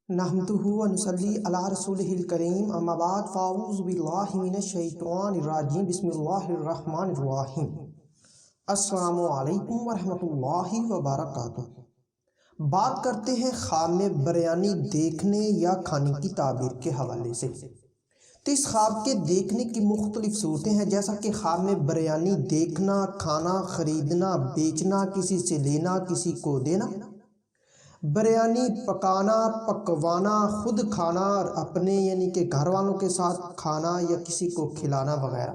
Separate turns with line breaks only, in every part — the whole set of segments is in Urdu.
نحمدہ و نصلی علی رسولہ الکریم اما بعد فاعوذ باللہ من الشیطان الرجیم بسم اللہ الرحمن الرحیم السلام علیکم ورحمۃ اللہ وبرکاتہ۔ بات کرتے ہیں خواب میں بریانی دیکھنے یا کھانے کی تعبیر کے حوالے سے۔ تو اس خواب کے دیکھنے کی مختلف صورتیں ہیں، جیسا کہ خواب میں بریانی دیکھنا، کھانا، خریدنا، بیچنا، کسی سے لینا، کسی کو دینا، بریانی پکانا، پکوانا، خود کھانا اور اپنے یعنی کہ گھر والوں کے ساتھ کھانا یا کسی کو کھلانا وغیرہ۔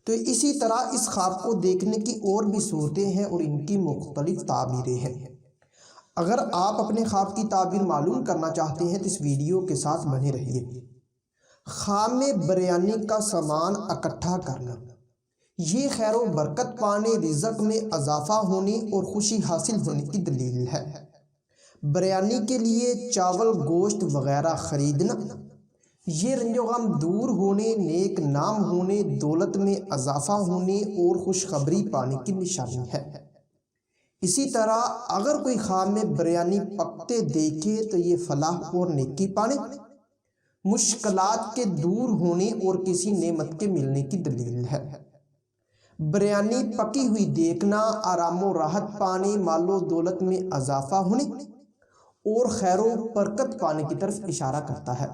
تو اسی طرح اس خواب کو دیکھنے کی اور بھی صورتیں ہیں اور ان کی مختلف تعبیریں ہیں۔ اگر آپ اپنے خواب کی تعبیر معلوم کرنا چاہتے ہیں تو اس ویڈیو کے ساتھ بنے رہیے۔ خواب میں بریانی کا سامان اکٹھا کرنا، یہ خیر و برکت پانے، رزق میں اضافہ ہونے اور خوشی حاصل ہونے کی دلیل ہے۔ بریانی کے لیے چاول، گوشت وغیرہ خریدنا، یہ رنج و غم دور ہونے، نیک نام ہونے، دولت میں اضافہ ہونے اور خوشخبری پانے کی نشانی ہے۔ اسی طرح اگر کوئی خواب میں بریانی پکتے دیکھے تو یہ فلاح اور نیکی پانے، مشکلات کے دور ہونے اور کسی نعمت کے ملنے کی دلیل ہے۔ بریانی پکی ہوئی دیکھنا آرام و راحت پانے، مال و دولت میں اضافہ ہونے اور خیر و برکت پانے کی طرف اشارہ کرتا ہے۔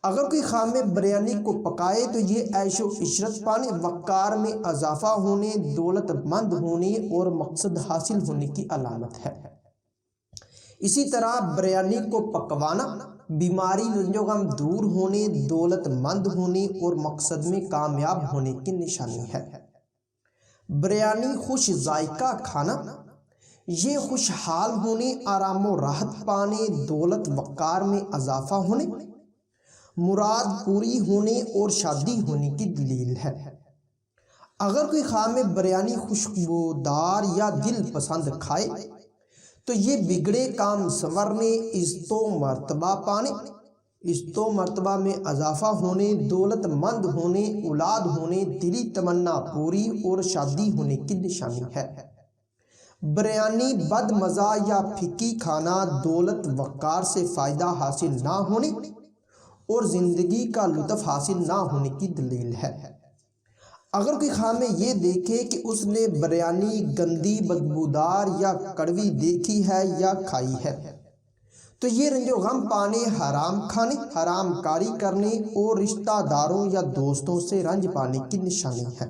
اگر کوئی خواب میں بریانی کو پکائے تو یہ عیش و عشرت پانے، وقار میں اضافہ ہونے، دولت مند ہونے اور مقصد حاصل ہونے کی علامت ہے۔ اسی طرح بریانی کو پکوانا بیماری، رنج و غم دور ہونے، دولت مند ہونے اور مقصد میں کامیاب ہونے کی نشانی ہے۔ بریانی خوش ذائقہ کھانا، یہ خوشحال ہونے، آرام و راحت پانے، دولت وقار میں اضافہ ہونے، مراد پوری ہونے اور شادی ہونے کی دلیل ہے۔ اگر کوئی خواب میں بریانی خوشبودار یا دل پسند کھائے تو یہ بگڑے کام سنورنے، عزت و مرتبہ پانے، عزت و مرتبہ میں اضافہ ہونے، دولت مند ہونے، اولاد ہونے، دلی تمنا پوری اور شادی ہونے کی نشانی ہے۔ بریانی بد مزہ یا پھیکی کھانا، دولت وقار سے فائدہ حاصل نہ ہونے اور زندگی کا لطف حاصل نہ ہونے کی دلیل ہے۔ اگر کوئی خواب میں یہ دیکھے کہ اس نے بریانی گندی، بدبودار یا کڑوی دیکھی ہے یا کھائی ہے تو یہ رنج و غم پانے، حرام کھانے، حرام کاری کرنے اور رشتہ داروں یا دوستوں سے رنج پانے کی نشانی ہے۔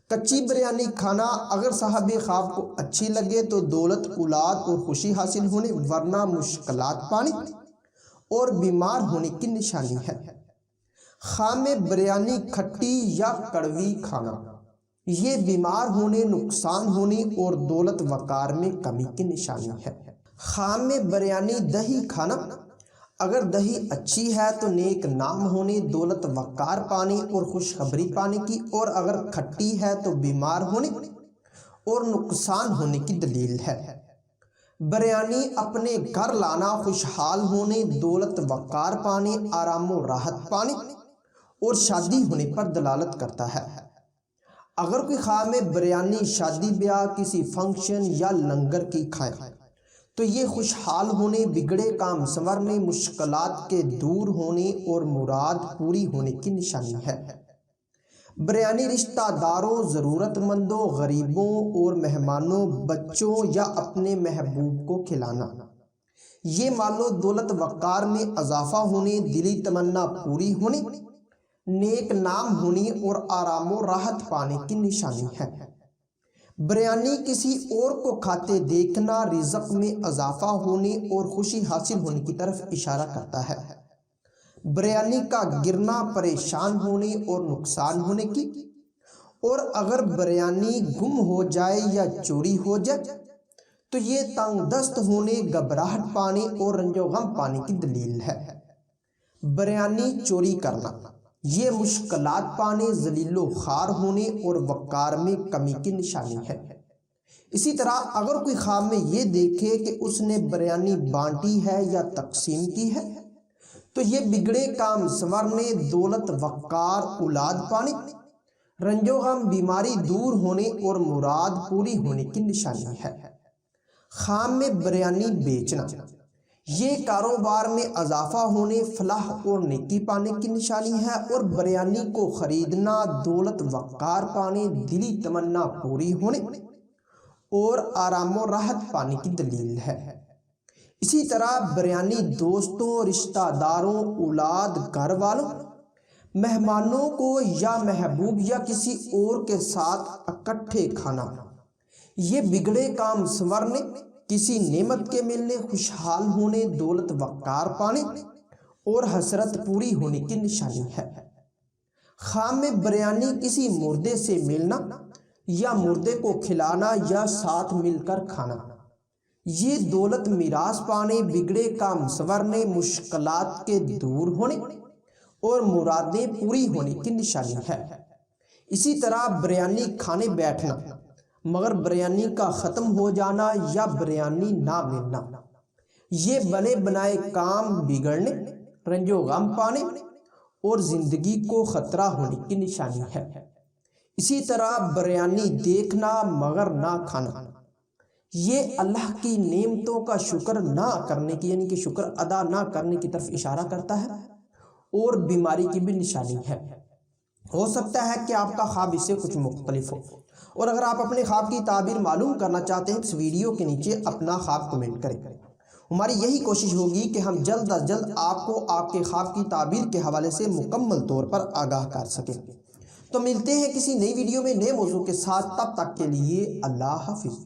کچی بریانی کھانا، اگر صاحب خواب کو اچھی لگے تو دولت، اولاد اور خوشی حاصل ہونے، ورنہ مشکلات پانے اور بیمار ہونے کی نشانی ہے۔ خواب میں بریانی کھٹی یا کڑوی کھانا، یہ بیمار ہونے، نقصان ہونے اور دولت وقار میں کمی کی نشانی ہے۔ خواب میں بریانی دہی کھانا، اگر دہی اچھی ہے تو نیک نام ہونے، دولت وقار پانے اور خوشخبری پانے کی، اور اگر کھٹی ہے تو بیمار ہونے اور نقصان ہونے کی دلیل ہے۔ بریانی اپنے گھر لانا، خوشحال ہونے، دولت وقار پانے، آرام و راحت پانے اور شادی ہونے پر دلالت کرتا ہے۔ اگر کوئی خواب میں بریانی شادی بیاہ، کسی فنکشن یا لنگر کی کھائے تو یہ خوشحال ہونے، بگڑے کام سنورنے، مشکلات کے دور ہونے اور مراد پوری ہونے کی نشانی ہے۔ بریانی رشتہ داروں، ضرورت مندوں، غریبوں اور مہمانوں، بچوں یا اپنے محبوب کو کھلانا، یہ مال و دولت وقار میں اضافہ ہونے، دلی تمنا پوری ہونے، نیک نام ہونے اور آرام و راحت پانے کی نشانی ہے۔ بریانی کسی اور کو کھاتے دیکھنا، رزق میں اضافہ ہونے اور خوشی حاصل ہونے کی طرف اشارہ کرتا ہے۔ بریانی کا گرنا، پریشان ہونے اور نقصان ہونے کی، اور اگر بریانی گم ہو جائے یا چوری ہو جائے تو یہ تنگ دست ہونے، گھبراہٹ پانے اور رنج و غم پانے کی دلیل ہے۔ بریانی چوری کرنا، یہ مشکلات پانے، ذلیل و خوار ہونے اور وقار میں کمی کی نشانی ہے۔ اسی طرح اگر کوئی خواب میں یہ دیکھے کہ اس نے بریانی بانٹی ہے یا تقسیم کی ہے تو یہ بگڑے کام سنورنے، دولت وقار، اولاد پانے، رنج و غم، بیماری دور ہونے اور مراد پوری ہونے کی نشانی ہے۔ خواب میں بریانی بیچنا، یہ کاروبار میں اضافہ ہونے، فلاح اور نیکی پانے کی نشانی ہے، اور بریانی کو خریدنا دولت وقار پانے، دلی تمنا پوری ہونے اور آرام و راحت پانے کی دلیل ہے۔ اسی طرح بریانی دوستوں، رشتہ داروں، اولاد، گھر والوں، مہمانوں کو یا محبوب یا کسی اور کے ساتھ اکٹھے کھانا، یہ بگڑے کام سنورنے، کسی نعمت کے ملنے، خوشحال ہونے، دولت وقار پانے اور حسرت پوری ہونے کی نشانی ہے۔ خام میں بریانی کسی مردے سے ملنا یا مردے کو کھلانا یا ساتھ مل کر کھانا، یہ دولت میراث پانے، بگڑے کام سنورنے، مشکلات کے دور ہونے اور مرادیں پوری ہونے کی نشانی ہے۔ اسی طرح بریانی کھانے بیٹھنا مگر بریانی کا ختم ہو جانا یا بریانی نہ ملنا، یہ بنے بنائے کام بگڑنے، رنج و غم پانے اور زندگی کو خطرہ ہونے کی نشانی ہے۔ اسی طرح بریانی دیکھنا مگر نہ کھانا، یہ اللہ کی نعمتوں کا شکر نہ کرنے کی، یعنی کہ شکر ادا نہ کرنے کی طرف اشارہ کرتا ہے اور بیماری کی بھی نشانی ہے۔ ہو سکتا ہے کہ آپ کا خواب اس سے کچھ مختلف ہو، اور اگر آپ اپنے خواب کی تعبیر معلوم کرنا چاہتے ہیں اس ویڈیو کے نیچے اپنا خواب کمنٹ کریں۔ ہماری یہی کوشش ہوگی کہ ہم جلد از جلد آپ کو آپ کے خواب کی تعبیر کے حوالے سے مکمل طور پر آگاہ کر سکیں۔ تو ملتے ہیں کسی نئی ویڈیو میں نئے موضوع کے ساتھ، تب تک کے لیے اللہ حافظ۔